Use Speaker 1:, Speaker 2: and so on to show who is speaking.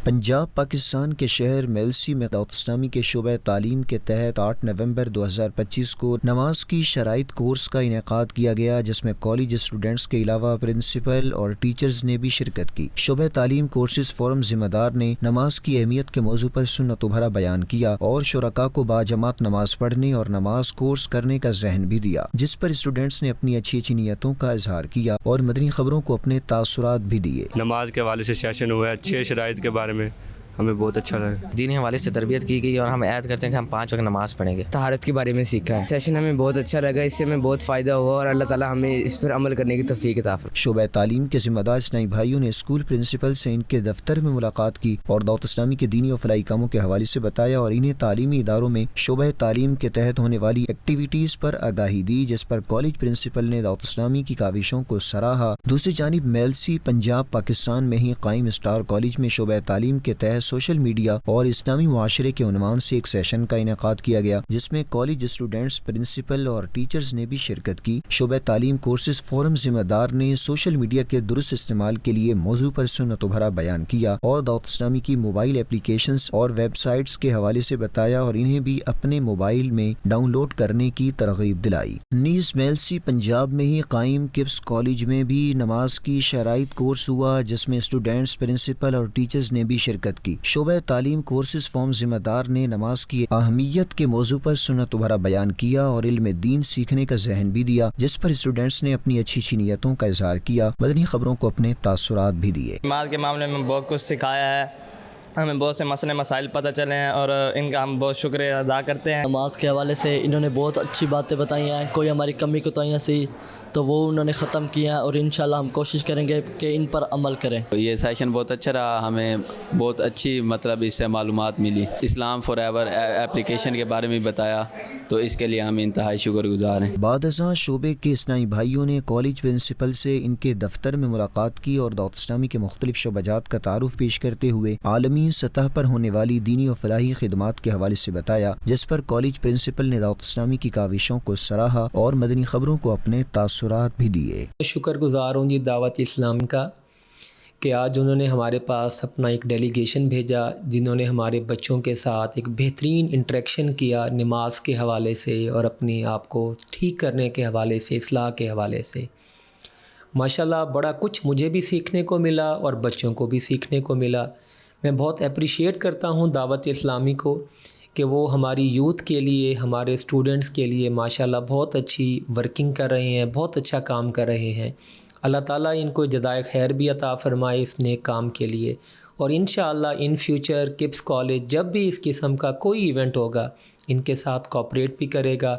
Speaker 1: پنجاب پاکستان کے شہر میلسی میں دعوت اسلامی کے شعبہ تعلیم کے تحت 8 نومبر 2025 کو نماز کی شرائط کورس کا انعقاد کیا گیا، جس میں کالج اسٹوڈنٹس کے علاوہ پرنسپل اور ٹیچرز نے بھی شرکت کی۔ شعبہ تعلیم کورسز فورم ذمہ دار نے نماز کی اہمیت کے موضوع پر سنت و بھرا بیان کیا اور شرکاء کو باجماعت نماز پڑھنے اور نماز کورس کرنے کا ذہن بھی دیا، جس پر اسٹوڈنٹس نے اپنی اچھی نیتوں کا اظہار کیا اور مدنی خبروں کو اپنے تاثرات بھی دیے۔
Speaker 2: نماز کے حوالے سے سیشن ہوا ہے، اچھے شرائط کے بارے میں ہمیں بہت اچھا لگا۔
Speaker 3: دینی حوالے سے تربیت کی گئی اور ہم عہد کرتے ہیں کہ ہم 5 وقت نماز پڑھیں گے۔
Speaker 4: طہارت کے بارے میں سیکھا ہے۔ سیشن ہمیں بہت اچھا لگا، اس سے ہمیں بہت فائدہ ہوا اور اللہ تعالیٰ ہمیں اس پر عمل کرنے کی توفیق عطا فرمائے۔
Speaker 1: شعبہ تعلیم کے ذمہ دار اسلامی بھائیوں نے اسکول پرنسپل سے ان کے دفتر میں ملاقات کی اور دعوت اسلامی کے دینی و فلاحی کاموں کے حوالے سے بتایا اور انہیں تعلیمی اداروں میں شعبہ تعلیم کے تحت ہونے والی ایکٹیویٹیز پر آگاہی دی، جس پر کالج پرنسپل نے دعوت اسلامی کی کاوشوں کو سراہا۔ دوسری جانب میلسی پنجاب پاکستان میں ہی قائم اسٹار کالج میں شعبہ تعلیم کے تحت سوشل میڈیا اور اسلامی معاشرے کے عنوان سے ایک سیشن کا انعقاد کیا گیا، جس میں کالج اسٹوڈنٹس، پرنسپل اور ٹیچرز نے بھی شرکت کی۔ شعبہ تعلیم کورسز فورم ذمہ دار نے سوشل میڈیا کے درست استعمال کے لیے موضوع پر سنت و بھرا بیان کیا اور دعوت اسلامی کی موبائل اپلیکیشنز اور ویب سائٹس کے حوالے سے بتایا اور انہیں بھی اپنے موبائل میں ڈاؤن لوڈ کرنے کی ترغیب دلائی۔ نیز میلسی پنجاب میں ہی قائم کپس کالج میں بھی نماز کی شرائط کورس ہوا، جس میں اسٹوڈنٹس، پرنسپل اور ٹیچرز نے بھی شرکت کی۔ شعبہ تعلیم کورسز فارم ذمہ دار نے نماز کی اہمیت کے موضوع پر سنت و بھرا بیان کیا اور علم دین سیکھنے کا ذہن بھی دیا، جس پر اسٹوڈنٹس نے اپنی اچھی نیتوں کا اظہار کیا، مدنی خبروں کو اپنے تاثرات بھی دیے۔
Speaker 5: نماز کے معاملے میں بہت کچھ سکھایا ہے، ہمیں بہت سے مسئلے مسائل پتہ چلے ہیں اور ان کا ہم بہت شکریہ ادا کرتے ہیں۔
Speaker 6: نماز کے حوالے سے انہوں نے بہت اچھی باتیں بتائی ہیں، کوئی ہماری کمی کوتاہیاں سی تو وہ انہوں نے ختم کیا اور انشاءاللہ ہم کوشش کریں گے کہ ان پر عمل کریں۔
Speaker 7: یہ سیشن بہت اچھا رہا، ہمیں بہت اچھی اس سے معلومات ملی۔ اسلام فار ایور ایپلیکیشن کے بارے میں بتایا، تو اس کے لیے ہم انتہائی شکر گزار ہیں۔
Speaker 1: بعد ازاں شعبے کے اسلامی بھائیوں نے کالج پرنسپل سے ان کے دفتر میں ملاقات کی اور دعوت اسلامی کے مختلف شعبجات کا تعارف پیش کرتے ہوئے عالمی سطح پر ہونے والی دینی و فلاحی خدمات کے حوالے سے بتایا، جس پر کالج پرنسپل نے دعوت اسلامی کی کاوشوں کو سراہا اور مدنی خبروں کو اپنے تاثرات بھی دیے۔
Speaker 8: شکر گزار ہوں جی دعوت اسلام کا کہ آج انہوں نے ہمارے پاس اپنا ایک ڈیلیگیشن بھیجا، جنہوں نے ہمارے بچوں کے ساتھ ایک بہترین انٹریکشن کیا نماز کے حوالے سے اور اپنے آپ کو ٹھیک کرنے کے حوالے سے، اصلاح کے حوالے سے۔ ماشاءاللہ بڑا کچھ مجھے بھی سیکھنے کو ملا اور بچوں کو بھی سیکھنے کو ملا۔ میں بہت اپریشیٹ کرتا ہوں دعوت اسلامی کو کہ وہ ہماری یوتھ کے لیے، ہمارے اسٹوڈنٹس کے لیے ماشاءاللہ بہت اچھی ورکنگ کر رہے ہیں، بہت اچھا کام کر رہے ہیں۔ اللہ تعالیٰ ان کو جزائے خیر بھی عطا فرمائے اس نیک کام کے لیے، اور انشاءاللہ ان فیوچر کپس کالج جب بھی اس قسم کا کوئی ایونٹ ہوگا ان کے ساتھ کوآپریٹ بھی کرے گا